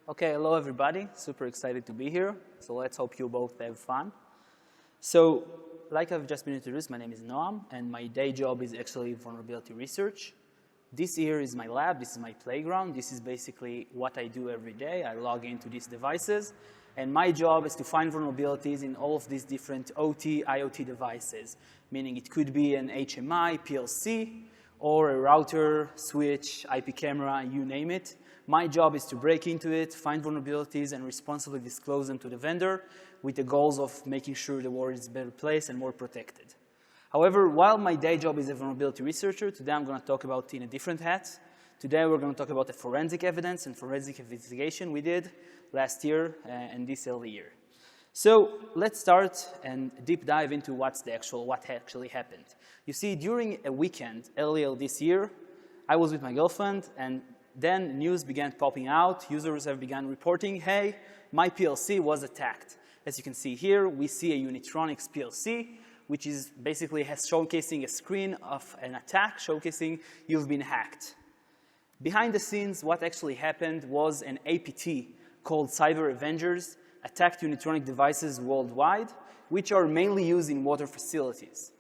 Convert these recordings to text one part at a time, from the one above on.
Okay, hello everybody. Super excited to be here. So let's hope you both have fun. So, like I've just been introduced, my name is Noam, and my day job is actually vulnerability research. This here is my lab, this is my playground. This is basically what I do every day. I log into these devices, and my job is to find vulnerabilities in all of these different OT, IoT devices, meaning it could be an HMI, PLC, or a router, switch, IP camera, you name it. My job is to break into it, find vulnerabilities, and responsibly disclose them to the vendor with the goals of making sure the world is a better place and more protected. However, while my day job is a vulnerability researcher, today I'm going to talk about in a different hat. Today we're going to talk about the forensic evidence and forensic investigation we did last year and this early year. So let's start and deep dive into what actually happened. You see, during a weekend earlier this year, I was with my girlfriend, and then news began popping out. Users have begun reporting, hey, my PLC was attacked. As you can see here, we see a Unitronics PLC, which is basically showcasing a screen of an attack, showcasing you've been hacked. Behind the scenes, what actually happened was an APT called Cyber Avengers attacked Unitronic devices worldwide, which are mainly used in water facilities.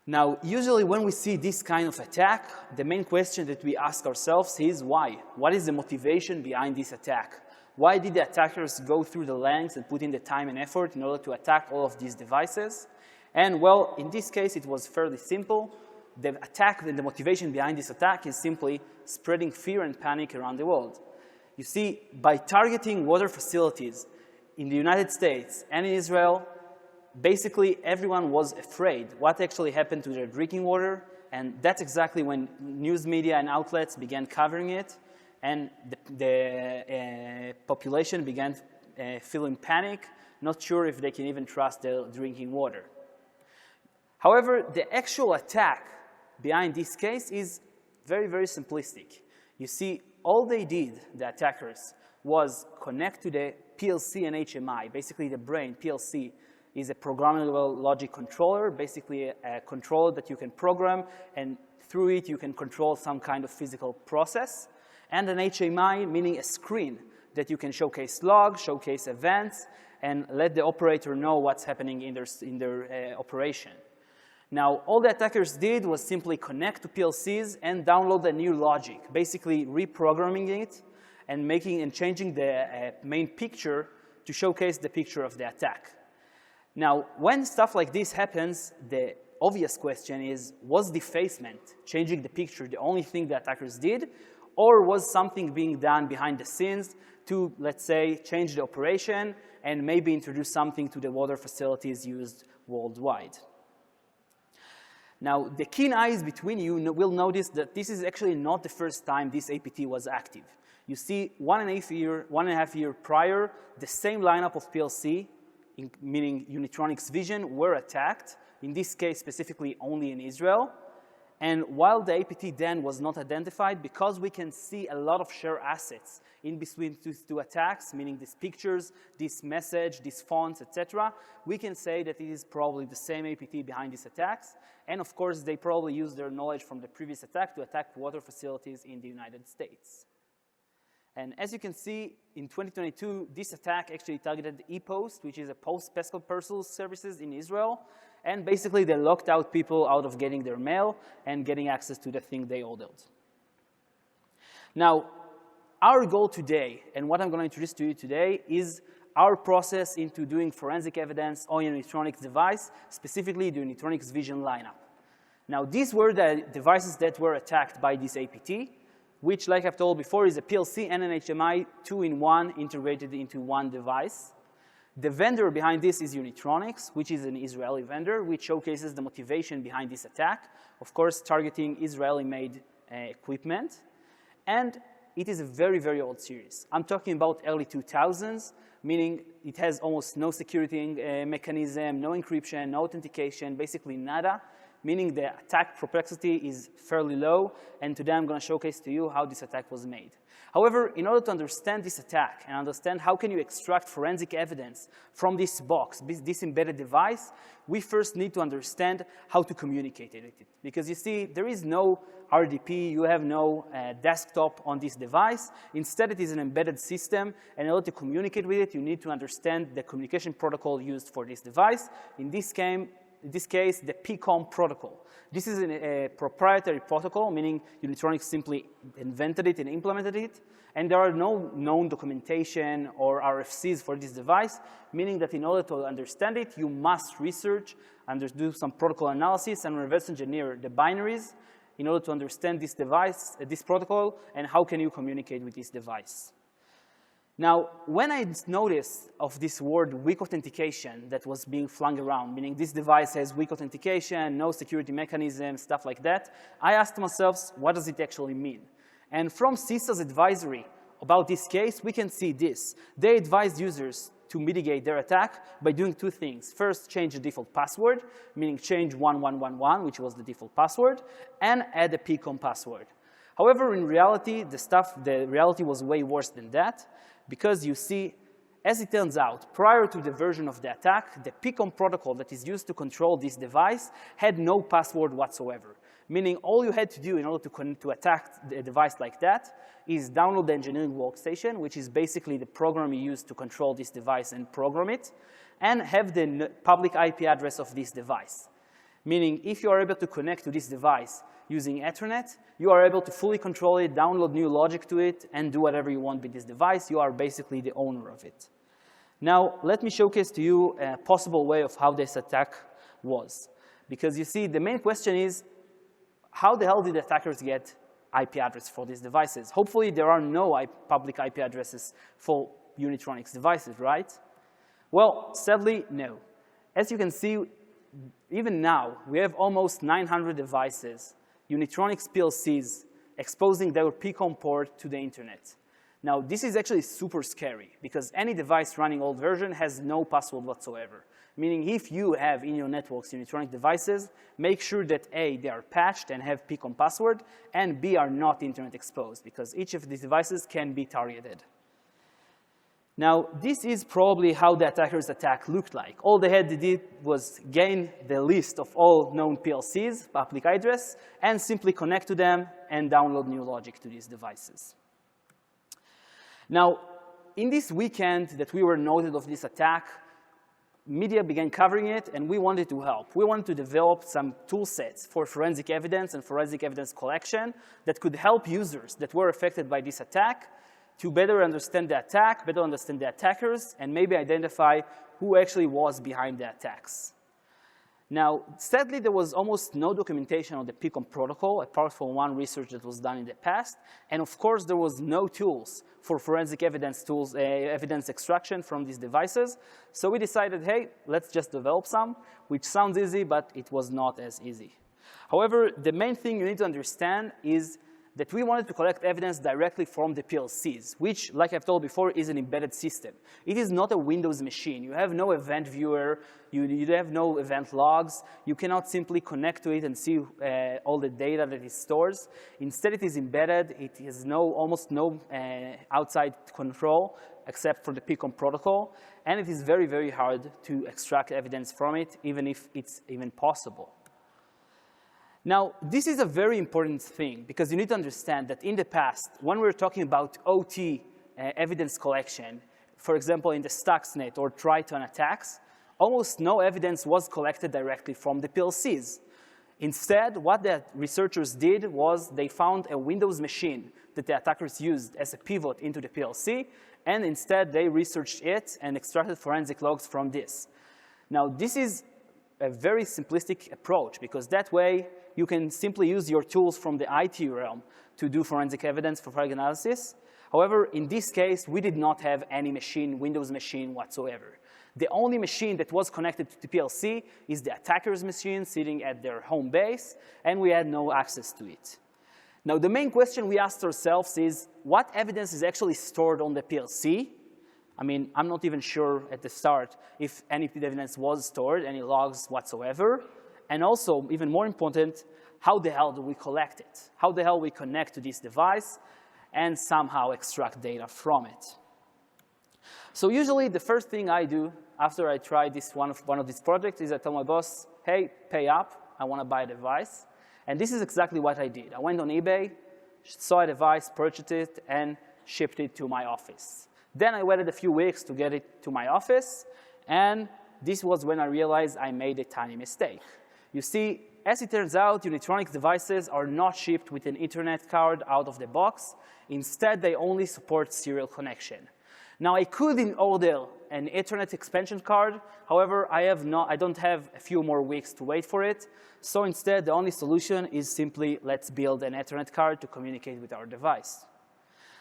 Now, usually when we see this kind of attack, the main question that we ask ourselves is why? What is the motivation behind this attack? Why did the attackers go through the lengths and put in the time and effort in order to attack all of these devices? And well, in this case, it was fairly simple. The attack and the motivation behind this attack is simply spreading fear and panic around the world. You see, by targeting water facilities in the United States and in Israel, basically everyone was afraid what actually happened to their drinking water, and that's exactly when news media and outlets began covering it, and the population began feeling panic, not sure if they can even trust their drinking water. However, the actual attack behind this case is very, very simplistic. You see, all they did, the attackers, was connect to the PLC and HMI, basically the brain. PLC is a programmable logic controller, basically a controller that you can program, and through it you can control some kind of physical process. And an HMI, meaning a screen that you can showcase logs, showcase events, and let the operator know what's happening in their operation. Now, all the attackers did was simply connect to PLCs and download a new logic, basically reprogramming it and changing the main picture to showcase the picture of the attack. Now, when stuff like this happens, the obvious question is, was defacement, changing the picture, the only thing the attackers did, or was something being done behind the scenes to, let's say, change the operation and maybe introduce something to the water facilities used worldwide? Now, the keen eyes between you will notice that this is actually not the first time this APT was active. You see, 1.5 years prior, the same lineup of PLC, meaning Unitronics Vision, were attacked, in this case specifically only in Israel. And while the APT then was not identified, because we can see a lot of shared assets in between two attacks, meaning these pictures, this message, these fonts, etc., we can say that it is probably the same APT behind these attacks. And of course, they probably used their knowledge from the previous attack to attack water facilities in the United States. And as you can see, in 2022, this attack actually targeted ePost, which is a postal parcel services in Israel. And basically, they locked out people out of getting their mail and getting access to the thing they ordered. Now, our goal today, and what I'm going to introduce to you today, is our process into doing forensic evidence on a Unitronics device, specifically the Unitronics Vision lineup. Now, these were the devices that were attacked by this APT, which, like I've told before, is a PLC and an HMI, two-in-one, integrated into one device. The vendor behind this is Unitronics, which is an Israeli vendor, which showcases the motivation behind this attack, of course, targeting Israeli-made equipment. And it is a very, very old series. I'm talking about early 2000s, meaning it has almost no security mechanism, no encryption, no authentication, basically nada. meaning the attack complexity is fairly low, and today I'm going to showcase to you how this attack was made. However, in order to understand this attack and understand how can you extract forensic evidence from this box, this embedded device, we first need to understand how to communicate with it. Because you see, there is no RDP, you have no desktop on this device. Instead, it is an embedded system, and in order to communicate with it, you need to understand the communication protocol used for this device. In this case, the PCOM protocol. This is a proprietary protocol, meaning Unitronics simply invented it and implemented it, and there are no known documentation or RFCs for this device, meaning that in order to understand it, you must research and do some protocol analysis and reverse engineer the binaries in order to understand this device, this protocol, and how can you communicate with this device. Now, when I noticed of this word weak authentication that was being flung around, meaning this device has weak authentication, no security mechanism, stuff like that, I asked myself, what does it actually mean? And from CISA's advisory about this case, we can see this. They advise users to mitigate their attack by doing two things. First, change the default password, meaning change 1111, which was the default password, and add a PCOM password. However, in reality, the reality was way worse than that. Because you see, as it turns out, prior to the version of the attack, the PCOM protocol that is used to control this device had no password whatsoever. Meaning all you had to do in order to attack the device like that is download the engineering workstation, which is basically the program you use to control this device and program it, and have the public IP address of this device. Meaning if you are able to connect to this device using Ethernet, you are able to fully control it, download new logic to it, and do whatever you want with this device. You are basically the owner of it. Now, let me showcase to you a possible way of how this attack was. Because you see, the main question is, how the hell did attackers get IP address for these devices? Hopefully, there are no public IP addresses for Unitronics devices, right? Well, sadly, no. As you can see, even now, we have almost 900 devices, Unitronics PLCs, exposing their PCOM port to the internet. Now, this is actually super scary because any device running old version has no password whatsoever. Meaning if you have in your networks Unitronic devices, make sure that A, they are patched and have PCOM password, and B, are not internet exposed because each of these devices can be targeted. Now, this is probably how the attacker's attack looked like. All they had to do was gain the list of all known PLCs, public address, and simply connect to them and download new logic to these devices. Now, in this weekend that we were noted of this attack, media began covering it, and we wanted to help. We wanted to develop some tool sets for forensic evidence and forensic evidence collection that could help users that were affected by this attack to better understand the attack, better understand the attackers, and maybe identify who actually was behind the attacks. Now, sadly, there was almost no documentation on the PCOM protocol, apart from one research that was done in the past. And of course, there was no tools for forensic evidence tools, evidence extraction from these devices. So we decided, hey, let's just develop some, which sounds easy, but it was not as easy. However, the main thing you need to understand is that we wanted to collect evidence directly from the PLCs, which, like I've told before, is an embedded system. It is not a Windows machine. You have no event viewer. You have no event logs. You cannot simply connect to it and see all the data that it stores. Instead, it is embedded. It has almost no outside control except for the PCOM protocol. And it is very, very hard to extract evidence from it, even if it's even possible. Now, this is a very important thing because you need to understand that in the past, when we were talking about OT evidence collection, for example, in the Stuxnet or Triton attacks, almost no evidence was collected directly from the PLCs. Instead, what the researchers did was they found a Windows machine that the attackers used as a pivot into the PLC, and instead they researched it and extracted forensic logs from this. Now, this is a very simplistic approach because that way you can simply use your tools from the IT realm to do forensic evidence for forensic analysis. However, in this case, we did not have any machine, Windows machine whatsoever. The only machine that was connected to the PLC is the attacker's machine sitting at their home base, and we had no access to it. Now, the main question we asked ourselves is, what evidence is actually stored on the PLC? I mean, I'm not even sure at the start if any evidence was stored, any logs whatsoever. And also, even more important, how the hell do we collect it? How the hell we connect to this device and somehow extract data from it? So usually the first thing I do after I try this one of these projects is I tell my boss, hey, pay up, I want to buy a device. And this is exactly what I did. I went on eBay, saw a device, purchased it, and shipped it to my office. Then I waited a few weeks to get it to my office, and this was when I realized I made a tiny mistake. You see, as it turns out, Unitronics devices are not shipped with an Ethernet card out of the box. Instead, they only support serial connection. Now, I could order an Ethernet expansion card. However, I don't have a few more weeks to wait for it. So instead, the only solution is simply let's build an Ethernet card to communicate with our device.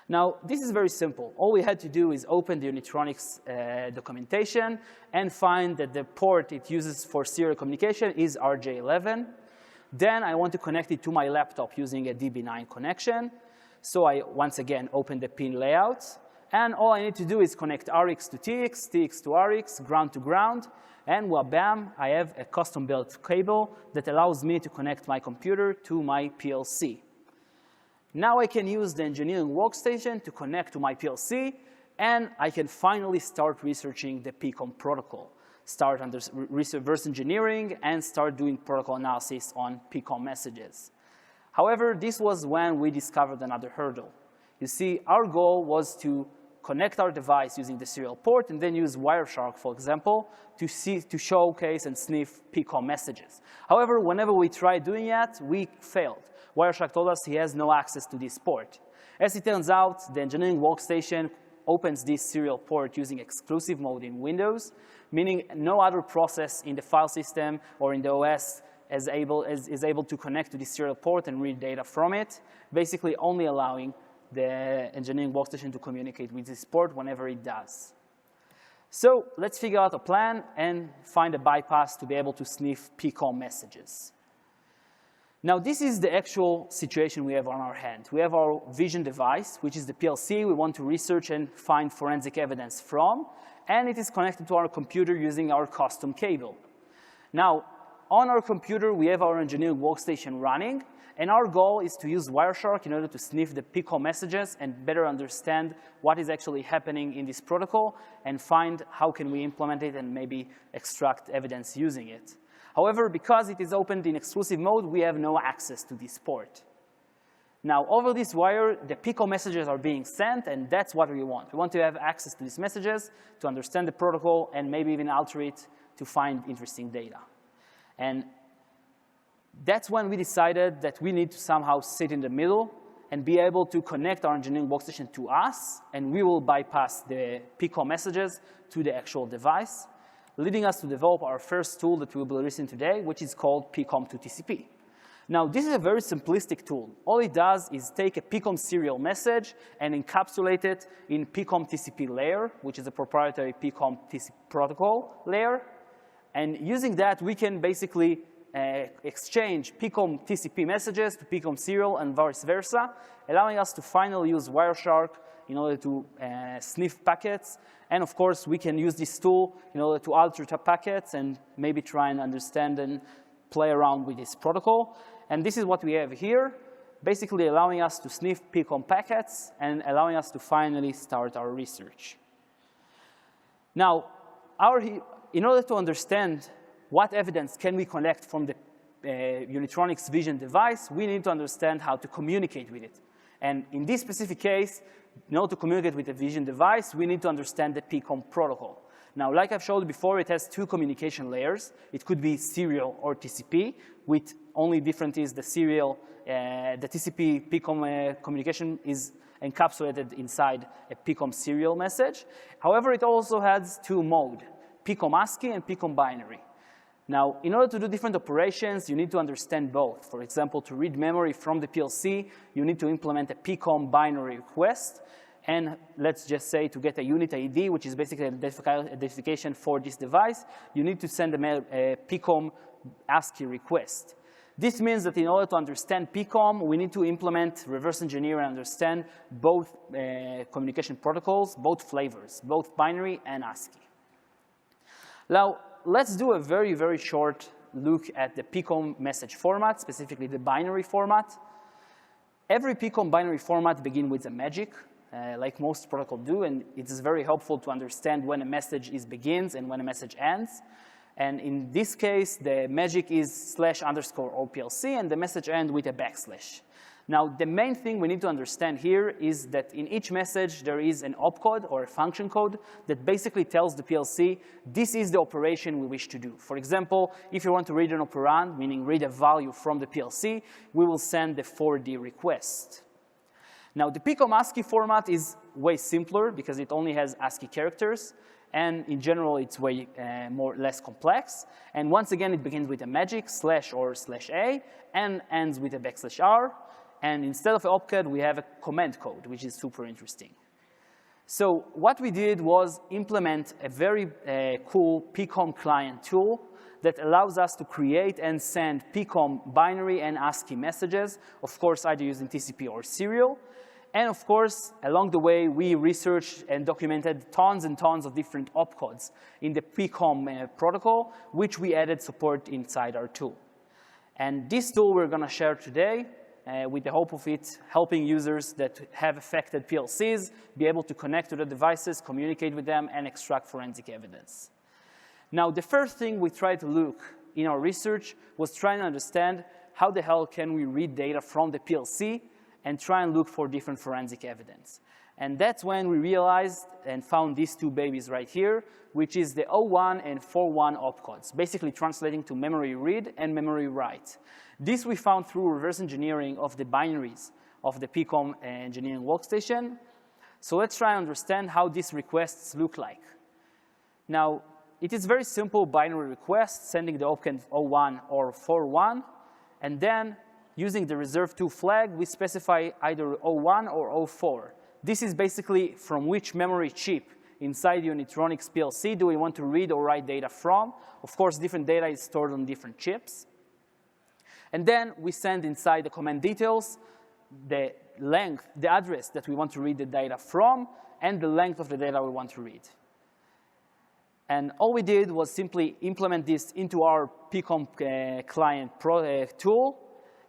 Now, this is very simple. All we had to do is open the Unitronics documentation and find that the port it uses for serial communication is RJ11. Then I want to connect it to my laptop using a DB9 connection. So I, once again, open the pin layout. And all I need to do is connect RX to TX, TX to RX, ground to ground. And bam, I have a custom-built cable that allows me to connect my computer to my PLC. Now I can use the engineering workstation to connect to my PLC, and I can finally start researching the PCOM protocol, start under reverse engineering, and start doing protocol analysis on PCOM messages. However, this was when we discovered another hurdle. You see, our goal was to connect our device using the serial port and then use Wireshark, for example, to showcase and sniff PCOM messages. However, whenever we tried doing that, we failed. Wireshark told us he has no access to this port. As it turns out, the engineering workstation opens this serial port using exclusive mode in Windows, meaning no other process in the file system or in the OS is able to connect to this serial port and read data from it, basically only allowing the engineering workstation to communicate with this port whenever it does. So let's figure out a plan and find a bypass to be able to sniff PCOM messages. Now, this is the actual situation we have on our hand. We have our vision device, which is the PLC we want to research and find forensic evidence from, and it is connected to our computer using our custom cable. Now, on our computer, we have our engineering workstation running, and our goal is to use Wireshark in order to sniff the PCOM messages and better understand what is actually happening in this protocol and find how can we implement it and maybe extract evidence using it. However, because it is opened in exclusive mode, we have no access to this port. Now, over this wire, the PCOM messages are being sent, and that's what we want. We want to have access to these messages to understand the protocol and maybe even alter it to find interesting data. And that's when we decided that we need to somehow sit in the middle and be able to connect our engineering workstation to us, and we will bypass the PCOM messages to the actual device, leading us to develop our first tool that we will be releasing today, which is called PCOM2TCP. Now, this is a very simplistic tool. All it does is take a PCOM serial message and encapsulate it in PCOM TCP layer, which is a proprietary PCOM TCP protocol layer. And using that, we can basically exchange PCOM TCP messages to PCOM serial and vice versa, allowing us to finally use Wireshark in order to sniff packets. And of course, we can use this tool in order to alter packets and maybe try and understand and play around with this protocol. And this is what we have here, basically allowing us to sniff PCOM packets and allowing us to finally start our research. Now, in order to understand what evidence can we collect from the Unitronics Vision device, we need to understand how to communicate with it. And in this specific case, in order to communicate with the Vision device, we need to understand the PCOM protocol. Now, like I've showed before, it has two communication layers. It could be serial or TCP, with only difference is the serial, the TCP PCOM communication is encapsulated inside a PCOM serial message. However, it also has two modes, PCOM ASCII and PCOM binary. Now, in order to do different operations, you need to understand both. For example, to read memory from the PLC, you need to implement a PCOM binary request. And let's just say to get a unit ID, which is basically an identification for this device, you need to send a PCOM ASCII request. This means that in order to understand PCOM, we need to implement reverse engineer and understand both communication protocols, both flavors, both binary and ASCII. Now, let's do a very, very short look at the PCOM message format, specifically the binary format. Every PCOM binary format begins with a magic, like most protocols do, and it is very helpful to understand when a message begins and when a message ends. And in this case, the magic is /_OPLC, and the message ends with a backslash. Now, the main thing we need to understand here is that in each message, there is an opcode or a function code that basically tells the PLC, this is the operation we wish to do. For example, if you want to read an operand, meaning read a value from the PLC, we will send the 4D request. Now, the PCOM ASCII format is way simpler because it only has ASCII characters. And in general, it's way less complex. And once again, it begins with a magic, / or /A, and ends with a \R. And instead of an opcode, we have a command code, which is super interesting. So what we did was implement a very cool PCOM client tool that allows us to create and send PCOM binary and ASCII messages, of course, either using TCP or serial. And of course, along the way, we researched and documented tons and tons of different opcodes in the PCOM protocol, which we added support inside our tool. And this tool we're going to share today with the hope of it helping users that have affected PLCs be able to connect to the devices, communicate with them, and extract forensic evidence. Now, the first thing we tried to look in our research was trying to understand how the hell can we read data from the PLC and try and look for different forensic evidence. And that's when we realized and found these two babies right here, which is the 01 and 41 opcodes, basically translating to memory read and memory write. This we found through reverse engineering of the binaries of the PCOM engineering workstation. So let's try and understand how these requests look like. Now, it is very simple binary request, sending the opcode 01 or 41, and then using the reserve2 flag, we specify either 01 or 04. This is basically from which memory chip inside Unitronics PLC do we want to read or write data from. Of course, different data is stored on different chips. And then we send inside the command details the length, the address that we want to read the data from, and the length of the data we want to read. And all we did was simply implement this into our PCOM client tool.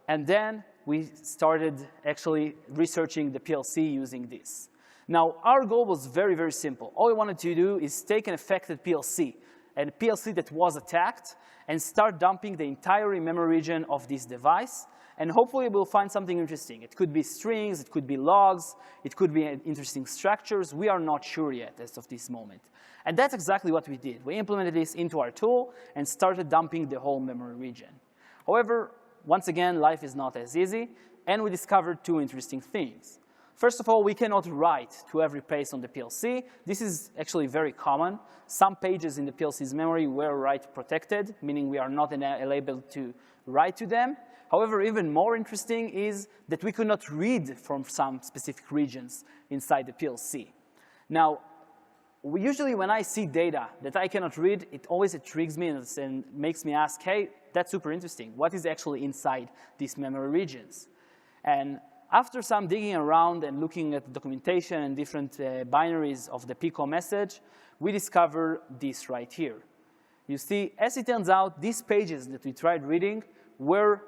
And then we started actually researching the PLC using this. Now, our goal was very, very simple. All we wanted to do is take an affected PLC, and a PLC that was attacked, and start dumping the entire memory region of this device. And hopefully, we'll find something interesting. It could be strings, it could be logs, it could be interesting structures. We are not sure yet as of this moment. And that's exactly what we did. We implemented this into our tool and started dumping the whole memory region. However, once again, life is not as easy, and we discovered two interesting things. First of all, we cannot write to every place on the PLC. This is actually very common. Some pages in the PLC's memory were write protected, meaning we are not able to write to them. However, even more interesting is that we could not read from some specific regions inside the PLC. Now, usually when I see data that I cannot read, it always intrigues me and makes me ask, hey, that's super interesting. What is actually inside these memory regions? And after some digging around and looking at the documentation and different binaries of the PCOM message, we discovered this right here. You see, as it turns out, these pages that we tried reading were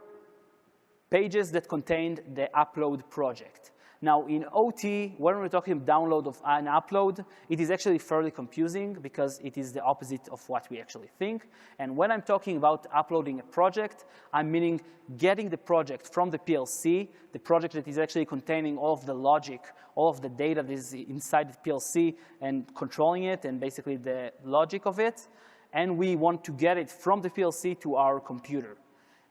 pages that contained the upload project. Now, in OT, when we're talking download of an upload, it is actually fairly confusing because it is the opposite of what we actually think. And when I'm talking about uploading a project, I'm meaning getting the project from the PLC, the project that is actually containing all of the logic, all of the data that is inside the PLC and controlling it and basically the logic of it. And we want to get it from the PLC to our computer.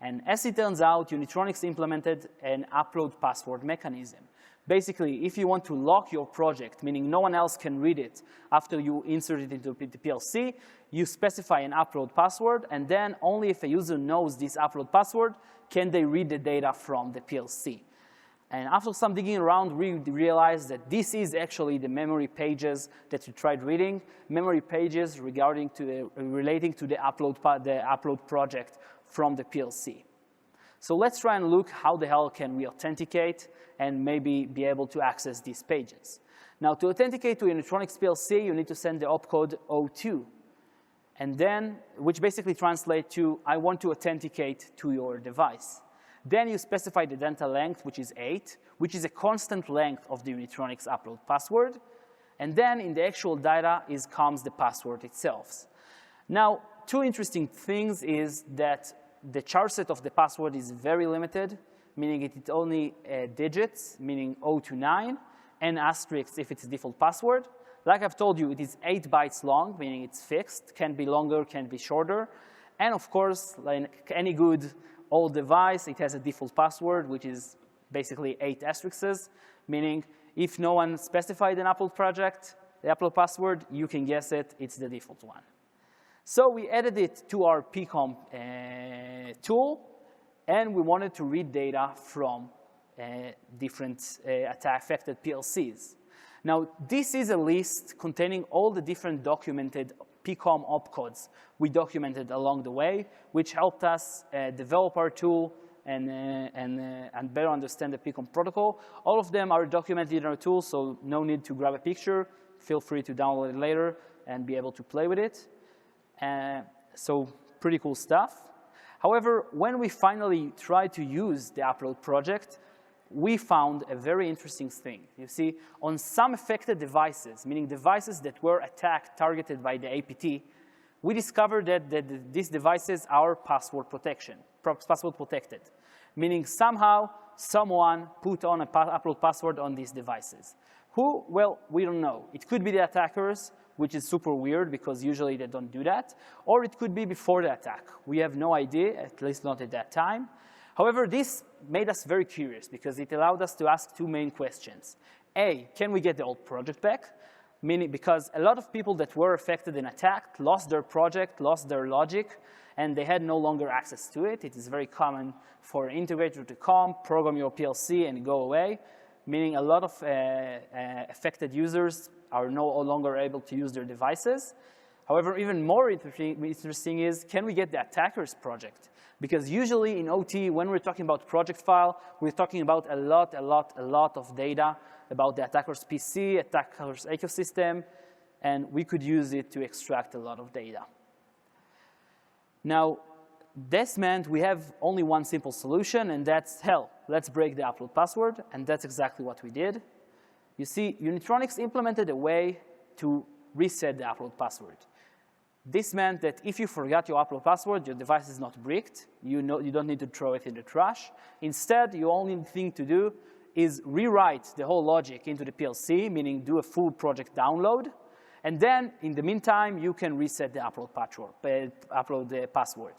And as it turns out, Unitronics implemented an upload password mechanism. Basically, if you want to lock your project, meaning no one else can read it after you insert it into the PLC, you specify an upload password, and then only if a user knows this upload password can they read the data from the PLC. And after some digging around, we realized that this is actually the memory pages that we tried reading, memory pages relating to the upload project from the PLC. So let's try and look how the hell can we authenticate and maybe be able to access these pages. Now, to authenticate to Unitronics PLC, you need to send the opcode 02. and then, which basically translates to, I want to authenticate to your device. Then you specify the data length, which is 8, which is a constant length of the Unitronics upload password. And then in the actual data comes the password itself. Now, two interesting things is that the char set of the password is very limited, meaning it's only digits, meaning 0 to 9, and asterisk if it's default password. Like I've told you, it is 8 bytes long, meaning it's fixed, can be longer, can be shorter. And of course, like any good old device, it has a default password, which is basically 8 asterisks, meaning if no one specified an upload project, the upload password, you can guess it, it's the default one. So we added it to our PCOM tool, and we wanted to read data from different attack-affected PLCs. Now, this is a list containing all the different documented PCOM opcodes we documented along the way, which helped us develop our tool and better understand the PCOM protocol. All of them are documented in our tool, so no need to grab a picture. Feel free to download it later and be able to play with it. So pretty cool stuff. However, when we finally tried to use the upload project, we found a very interesting thing. You see, on some affected devices, meaning devices that were attacked, targeted by the APT, we discovered that these devices are password protected, meaning somehow someone put on an upload password on these devices. Who? Well, we don't know. It could be the attackers, which is super weird because usually they don't do that, or it could be before the attack. We have no idea, at least not at that time. However, this made us very curious because it allowed us to ask two main questions. A, can we get the old project back? Meaning because a lot of people that were affected and attacked lost their project, lost their logic, and they had no longer access to it. It is very common for an integrator to come, program your PLC, and go away, meaning a lot of affected users are no longer able to use their devices. However, even more interesting is, can we get the attacker's project? Because usually in OT, when we're talking about project file, we're talking about a lot of data about the attacker's PC, attacker's ecosystem, and we could use it to extract a lot of data. Now, this meant we have only one simple solution, and that's, hell, let's break the upload password, and that's exactly what we did. You see, Unitronics implemented a way to reset the upload password. This meant that if you forgot your upload password, your device is not bricked. You don't need to throw it in the trash. Instead, the only thing to do is rewrite the whole logic into the PLC, meaning do a full project download. And then, in the meantime, you can reset the upload password.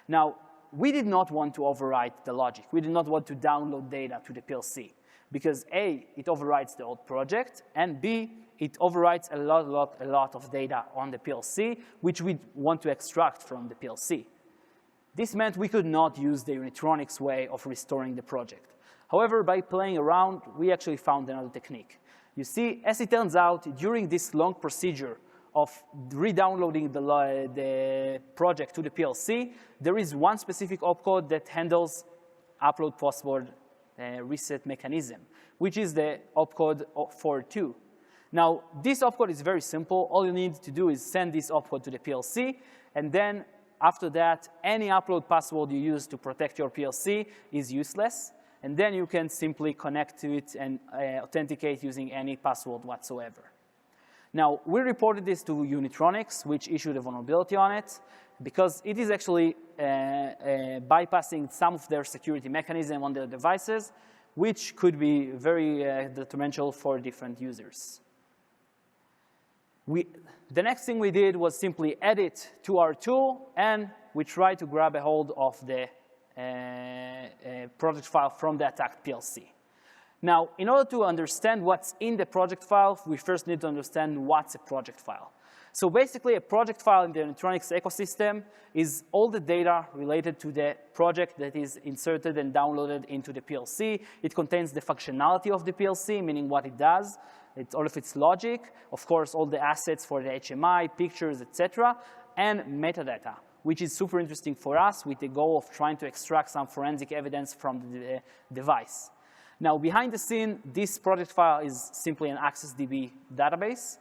Now, we did not want to overwrite the logic. We did not want to download data to the PLC. Because A, it overwrites the old project, and B, it overwrites a lot of data on the PLC, which we want to extract from the PLC. This meant we could not use the Unitronics way of restoring the project. However, by playing around, we actually found another technique. You see, as it turns out, during this long procedure of re-downloading the project to the PLC, there is one specific opcode that handles upload password reset mechanism, which is the opcode 42. Now, this opcode is very simple. All you need to do is send this opcode to the PLC, and then after that, any upload password you use to protect your PLC is useless, and then you can simply connect to it and authenticate using any password whatsoever. Now, we reported this to Unitronics, which issued a vulnerability on it, because it is actually bypassing some of their security mechanism on their devices, which could be very detrimental for different users. The next thing we did was simply add it to our tool, and we tried to grab a hold of the project file from the attacked PLC. Now, in order to understand what's in the project file, we first need to understand what's a project file. So basically, a project file in the Unitronics ecosystem is all the data related to the project that is inserted and downloaded into the PLC. It contains the functionality of the PLC, meaning what it does. It's all of its logic, of course, all the assets for the HMI, pictures, etc., and metadata, which is super interesting for us with the goal of trying to extract some forensic evidence from the device. Now, behind the scene, this project file is simply an AccessDB database,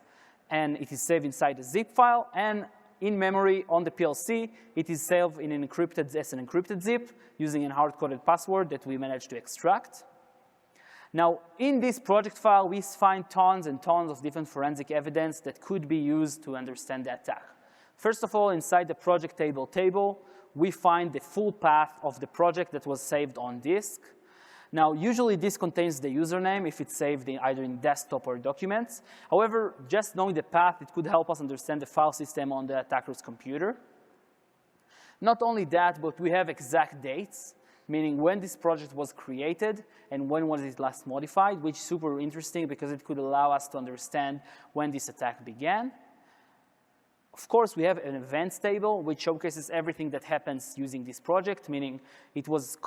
and it is saved inside a zip file, and in memory on the PLC. It is saved in an encrypted zip using a hard-coded password that we managed to extract. Now, in this project file, we find tons and tons of different forensic evidence that could be used to understand the attack. First of all, inside the project table, we find the full path of the project that was saved on disk. Now, usually this contains the username if it's saved either in desktop or documents. However, just knowing the path, it could help us understand the file system on the attacker's computer. Not only that, but we have exact dates, meaning when this project was created and when was it last modified, which is super interesting because it could allow us to understand when this attack began. Of course, we have an events table which showcases everything that happens using this project, meaning it was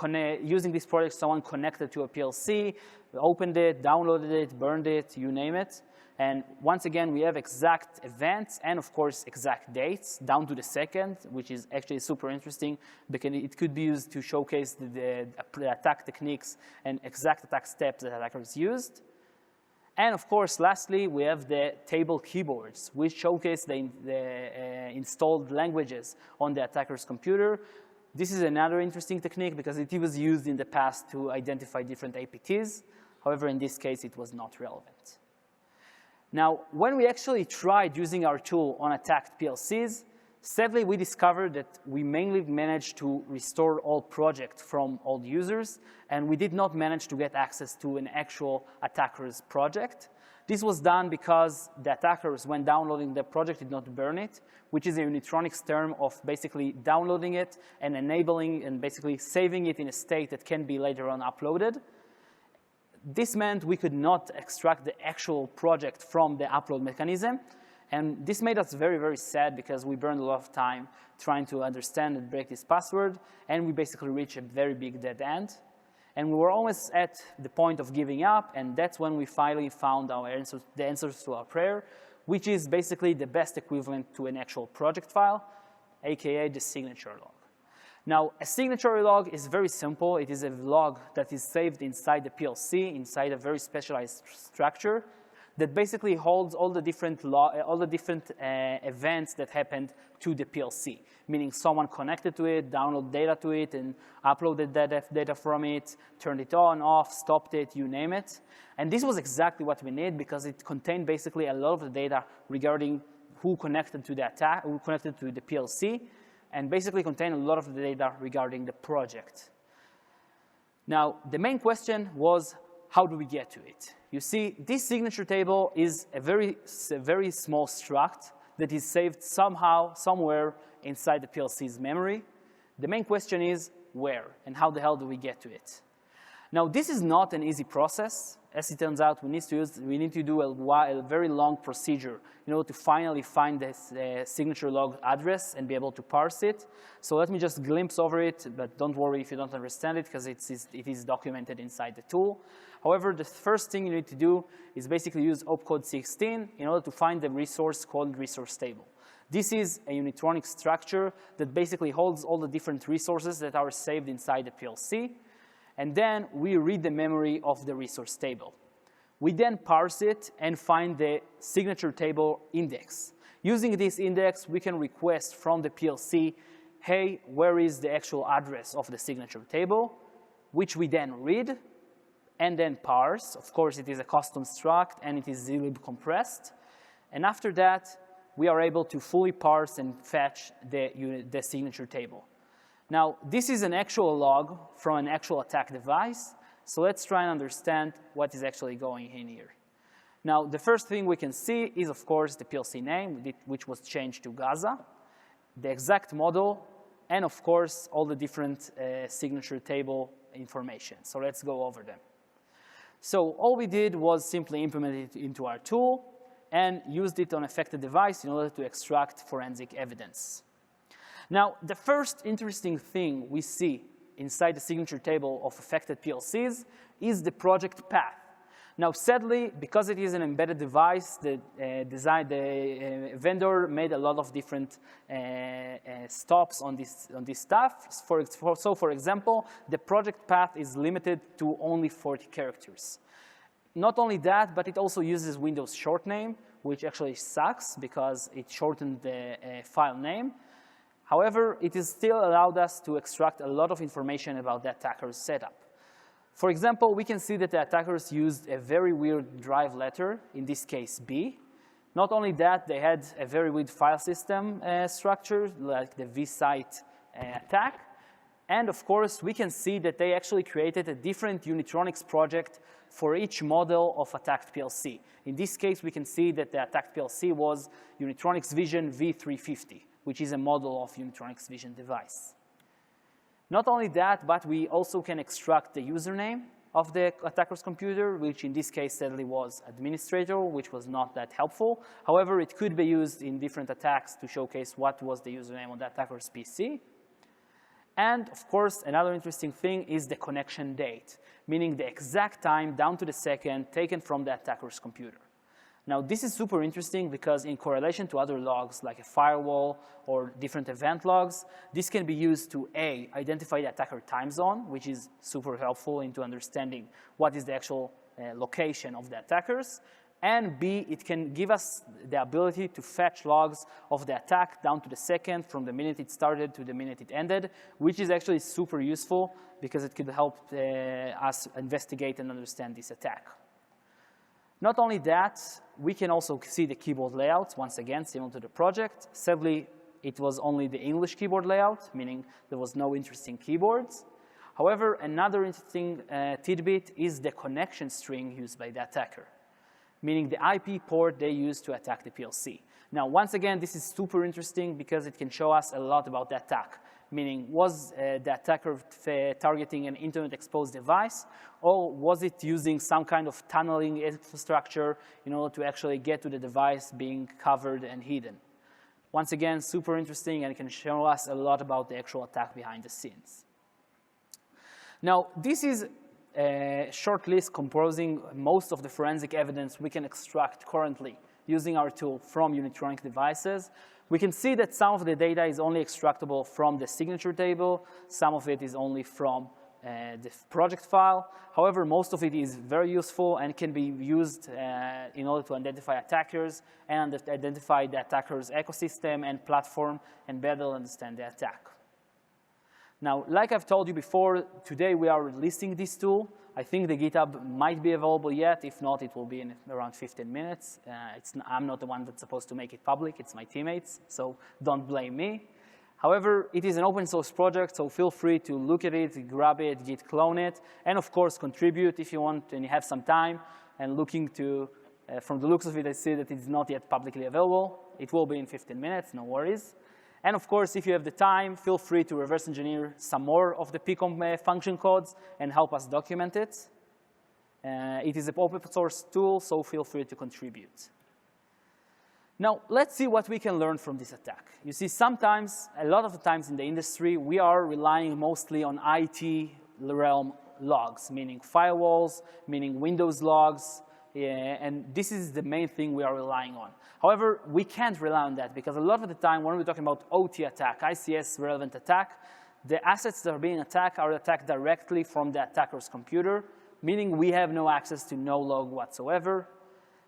using this project, someone connected to a PLC, opened it, downloaded it, burned it, you name it. And once again, we have exact events and, of course, exact dates down to the second, which is actually super interesting because it could be used to showcase the attack techniques and exact attack steps that attackers used. And of course, lastly, we have the table keyboards, which showcase the installed languages on the attacker's computer. This is another interesting technique because it was used in the past to identify different APTs. However, in this case, it was not relevant. Now, when we actually tried using our tool on attacked PLCs, sadly, we discovered that we mainly managed to restore all projects from all users, and we did not manage to get access to an actual attacker's project. This was done because the attackers, when downloading the project, did not burn it, which is a Unitronics term of basically downloading it and enabling and basically saving it in a state that can be later on uploaded. This meant we could not extract the actual project from the upload mechanism. And this made us very, very sad because we burned a lot of time trying to understand and break this password, and we basically reached a very big dead end. And we were almost at the point of giving up, and that's when we finally found the answers to our prayer, which is basically the best equivalent to an actual project file, aka the signature log. Now, a signature log is very simple. It is a log that is saved inside the PLC, inside a very specialized structure, that basically holds all the different events that happened to the PLC, meaning someone connected to it, downloaded data to it, and uploaded data from it, turned it on, off, stopped it, you name it. And this was exactly what we need because it contained basically a lot of the data regarding who connected to the attack, who connected to the PLC, and basically contained a lot of the data regarding the project. Now, the main question was, how do we get to it? You see, this signature table is a very small struct that is saved somehow, somewhere inside the PLC's memory. The main question is where and how the hell do we get to it? Now, this is not an easy process. As it turns out, we need to do a very long procedure in order to finally find this signature log address and be able to parse it. So let me just glimpse over it, but don't worry if you don't understand it because it is documented inside the tool. However, the first thing you need to do is basically use opcode 16 in order to find the resource called resource table. This is a Unitronics structure that basically holds all the different resources that are saved inside the PLC. And then we read the memory of the resource table. We then parse it and find the signature table index. Using this index, we can request from the PLC, hey, where is the actual address of the signature table, which we then read and then parse. Of course, it is a custom struct and it is zlib compressed. And after that, we are able to fully parse and fetch the signature table. Now, this is an actual log from an actual attack device. So let's try and understand what is actually going in here. Now, the first thing we can see is, of course, the PLC name, which was changed to Gaza, the exact model, and, of course, all the different signature table information. So let's go over them. So all we did was simply implement it into our tool and used it on affected device in order to extract forensic evidence. Now, the first interesting thing we see inside the signature table of affected PLCs is the project path. Now, sadly, because it is an embedded device, the vendor made a lot of different stops on this stuff. So, for example, the project path is limited to only 40 characters. Not only that, but it also uses Windows short name, which actually sucks because it shortened the file name. However, it is still allowed us to extract a lot of information about the attacker's setup. For example, we can see that the attackers used a very weird drive letter, in this case B. Not only that, they had a very weird file system structure, like the vsite attack. And of course, we can see that they actually created a different Unitronics project for each model of attacked PLC. In this case, we can see that the attacked PLC was Unitronics Vision V350, which is a model of Unitronics Vision device. Not only that, but we also can extract the username of the attacker's computer, which in this case sadly was administrator, which was not that helpful. However, it could be used in different attacks to showcase what was the username on the attacker's PC. And of course, another interesting thing is the connection date, meaning the exact time down to the second taken from the attacker's computer. Now, this is super interesting because in correlation to other logs, like a firewall or different event logs, this can be used to A, identify the attacker time zone, which is super helpful into understanding what is the actual location of the attackers, and B, it can give us the ability to fetch logs of the attack down to the second from the minute it started to the minute it ended, which is actually super useful because it could help us investigate and understand this attack. Not only that, we can also see the keyboard layouts, once again, similar to the project. Sadly, it was only the English keyboard layout, meaning there was no interesting keyboards. However, another interesting tidbit is the connection string used by the attacker, meaning the IP port they use to attack the PLC. Now, once again, this is super interesting because it can show us a lot about the attack, meaning was the attacker targeting an internet-exposed device, or was it using some kind of tunneling infrastructure in order to actually get to the device being covered and hidden. Once again, super interesting, and it can show us a lot about the actual attack behind the scenes. Now, this is a short list composing most of the forensic evidence we can extract currently using our tool from Unitronic devices. We can see that some of the data is only extractable from the signature table. Some of it is only from the project file. However, most of it is very useful and can be used in order to identify attackers and identify the attacker's ecosystem and platform and better understand the attack. Now, like I've told you before, today we are releasing this tool. I think the GitHub might be available yet. If not, it will be in around 15 minutes. I'm not the one that's supposed to make it public. It's my teammates, so don't blame me. However, it is an open source project, so feel free to look at it, grab it, git clone it, and of course, contribute if you want and you have some time. And looking to, from the looks of it, I see that it's not yet publicly available. It will be in 15 minutes, no worries. And of course, if you have the time, feel free to reverse engineer some more of the PCOM function codes and help us document it. It is an open source tool, so feel free to contribute. Now, let's see what we can learn from this attack. You see, sometimes, a lot of the times in the industry, we are relying mostly on IT realm logs, meaning firewalls, meaning Windows logs, and this is the main thing we are relying on. However, we can't rely on that because a lot of the time when we're talking about OT attack, ICS relevant attack, the assets that are being attacked are attacked directly from the attacker's computer, meaning we have no access to no log whatsoever.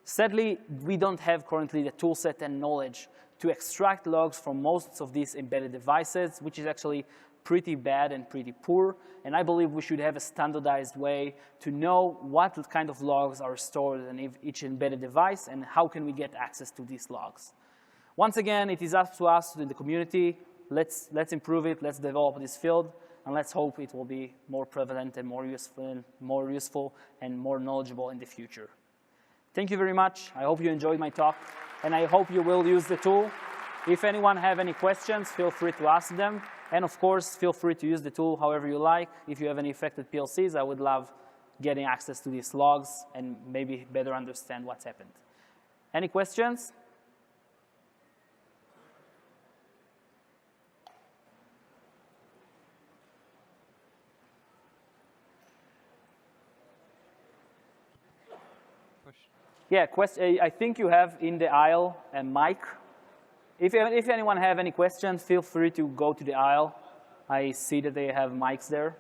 Sadly, we don't have currently the toolset and knowledge to extract logs from most of these embedded devices, which is actually pretty bad and pretty poor. And I believe we should have a standardized way to know what kind of logs are stored in each embedded device and how can we get access to these logs. Once again, it is up to us in the community. Let's improve it. Let's develop this field. And let's hope it will be more prevalent and more useful and more knowledgeable in the future. Thank you very much. I hope you enjoyed my talk. And I hope you will use the tool. If anyone have any questions, feel free to ask them. And of course, feel free to use the tool however you like. If you have any affected PLCs, I would love getting access to these logs and maybe better understand what's happened. Any questions? Yeah, I think you have in the aisle a mic. If anyone have any questions, feel free to go to the aisle. I see that they have mics there.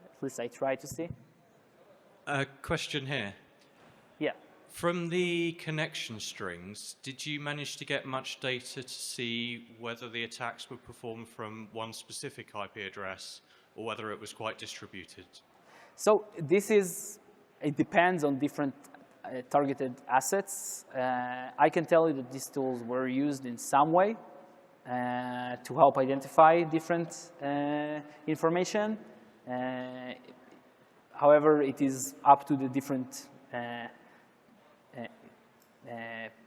At least I try to see. A question here. Yeah. From the connection strings, did you manage to get much data to see whether the attacks were performed from one specific IP address or whether it was quite distributed? So it depends on different targeted assets. I can tell you that these tools were used in some way to help identify different information. However, it is up to the different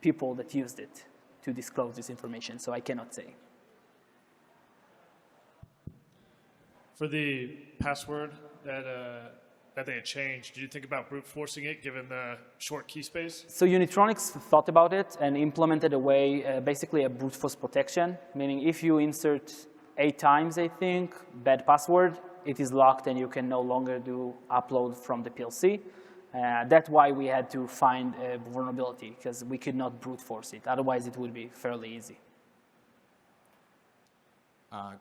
people that used it to disclose this information, so I cannot say. For the password that they had changed, did you think about brute forcing it given the short key space? So Unitronics thought about it and implemented a way, basically a brute force protection, meaning if you insert 8 times, I think, bad password, it is locked and you can no longer do upload from the PLC. That's why we had to find a vulnerability, because we could not brute force it. Otherwise, it would be fairly easy.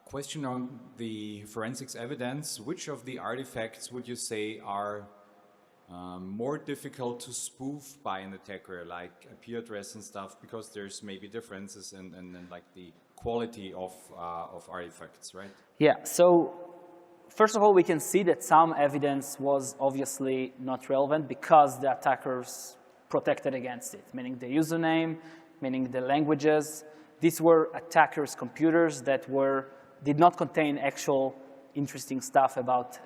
Question on the forensics evidence. Which of the artifacts would you say are more difficult to spoof by an attacker, like IP address and stuff, because there's maybe differences in like the quality of artifacts, right? Yeah, so first of all, we can see that some evidence was obviously not relevant because the attackers protected against it, meaning the username, meaning the languages. These were attackers' computers that did not contain actual interesting stuff about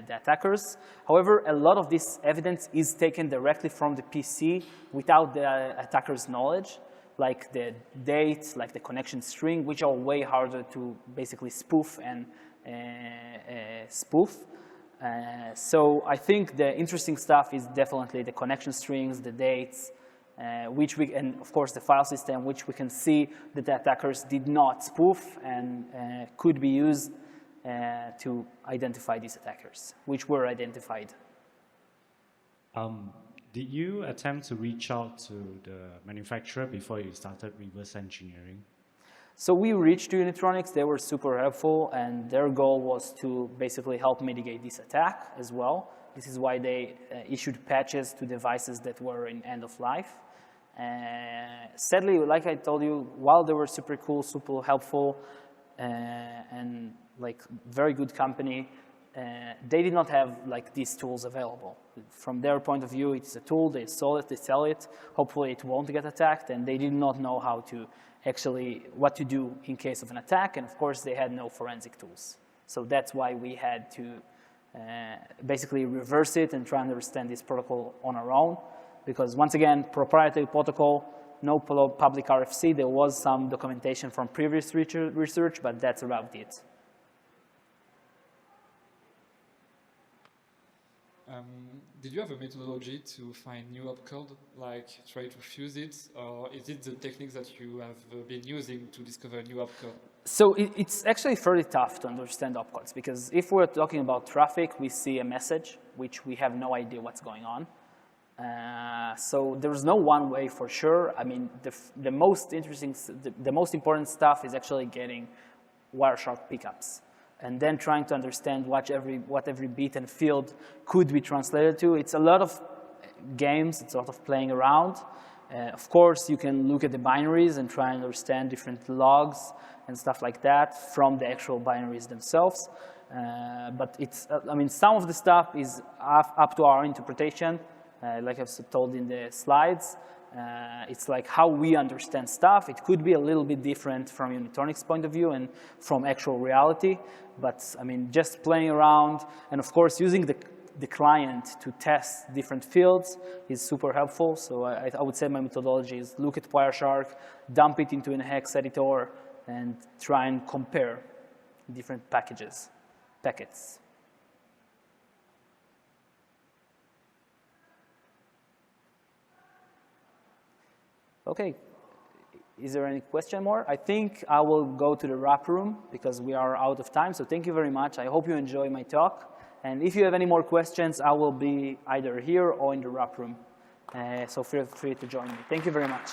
the attackers. However, a lot of this evidence is taken directly from the PC without the attacker's knowledge, like the dates, like the connection string, which are way harder to basically spoof and spoof. So I think the interesting stuff is definitely the connection strings, the dates, and of course the file system, which we can see that the attackers did not spoof and could be used to identify these attackers, which were identified. Did you attempt to reach out to the manufacturer before you started reverse engineering? So we reached to Unitronics. They were super helpful, and their goal was to basically help mitigate this attack as well. This is why they issued patches to devices that were in end of life. Sadly, like I told you, while they were super cool, super helpful, and like very good company, they did not have like these tools available. From their point of view, it's a tool, they saw it, they sell it, hopefully it won't get attacked, and they did not know how to what to do in case of an attack, and of course they had no forensic tools. So that's why we had to basically reverse it and try and understand this protocol on our own, because once again, proprietary protocol, no public RFC, there was some documentation from previous research, but that's about it. Did you have a methodology to find new opcode, like try to fuse it, or is it the techniques that you have been using to discover new opcode? So it's actually fairly tough to understand opcodes, because if we're talking about traffic, we see a message, which we have no idea what's going on. So there's no one way for sure. I mean, the most important stuff is actually getting Wireshark pickups, and then trying to understand what every bit and field could be translated to. It's a lot of games, it's a lot of playing around. Of course, you can look at the binaries and try and understand different logs and stuff like that from the actual binaries themselves. But it's, I mean, some of the stuff is up to our interpretation, like I've told in the slides. It's like how we understand stuff. It could be a little bit different from Unitronics' point of view and from actual reality. But I mean, just playing around and of course using the client to test different fields is super helpful. So I would say my methodology is look at Wireshark, dump it into an hex editor, and try and compare different packets. Okay, is there any question more? I think I will go to the wrap room because we are out of time. So thank you very much. I hope you enjoy my talk. And if you have any more questions, I will be either here or in the wrap room. So feel free to join me. Thank you very much.